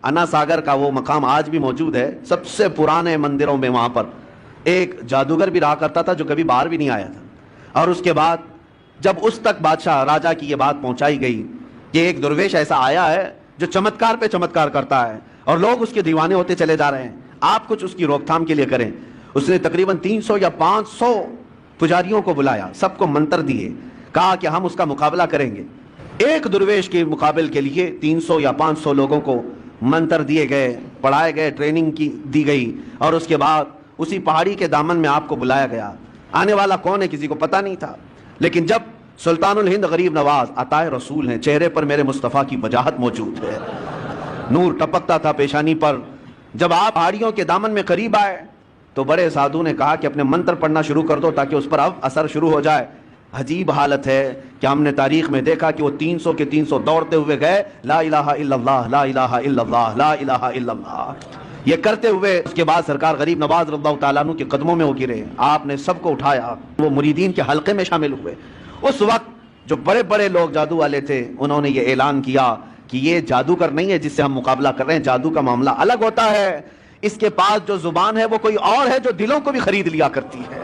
انا ساگر کا وہ مقام آج بھی موجود ہے، سب سے پرانے مندروں میں وہاں پر ایک جادوگر بھی رہا کرتا تھا جو کبھی باہر بھی نہیں آیا تھا۔ اور اس کے بعد جب اس تک بادشاہ راجہ کی یہ بات پہنچائی گئی کہ ایک درویش ایسا آیا ہے جو چمتکار پہ چمتکار کرتا ہے اور لوگ اس کے دیوانے ہوتے چلے جا رہے ہیں، آپ کچھ اس کی روک تھام کے لیے کریں۔ اس نے تقریباً 300 یا 500 پجاریوں کو بلایا، سب کو منتر دیے، کہا کہ ہم اس کا مقابلہ کریں گے۔ ایک درویش کے مقابل کے لیے 300 یا 500 لوگوں کو منتر دیے گئے، پڑھائے گئے، ٹریننگ کی دی گئی، اور اس کے بعد اسی پہاڑی کے دامن میں آپ کو بلایا گیا۔ آنے والا کون ہے کسی کو پتہ نہیں تھا، لیکن جب سلطان الہند غریب نواز عطائے رسول ہیں، چہرے پر میرے مصطفیٰ کی وجاہت موجود ہے، نور ٹپکتا تھا پیشانی پر، جب آپ پہاڑیوں کے دامن میں قریب آئے تو بڑے سادھو نے کہا کہ اپنے منتر پڑھنا شروع کر دو تاکہ اس پر اب اثر شروع ہو جائے۔ عجیب حالت ہے کہ ہم نے تاریخ میں دیکھا کہ وہ 300 کے 300 دوڑتے ہوئے گئے، لا الہ الا اللہ، لا الہ الا اللہ، لا الہ الا اللہ، یہ کرتے ہوئے اس کے بعد سرکار غریب نواز رضی اللہ تعالیٰ عنہ کے قدموں میں ہو گرے۔ آپ نے سب کو اٹھایا، وہ مریدین کے حلقے میں شامل ہوئے۔ اس وقت جو بڑے بڑے لوگ جادو والے تھے انہوں نے یہ اعلان کیا کہ یہ جادوگر نہیں ہے جس سے ہم مقابلہ کر رہے ہیں، جادو کا معاملہ الگ ہوتا ہے، اس کے پاس جو زبان ہے وہ کوئی اور ہے جو دلوں کو بھی خرید لیا کرتی ہے۔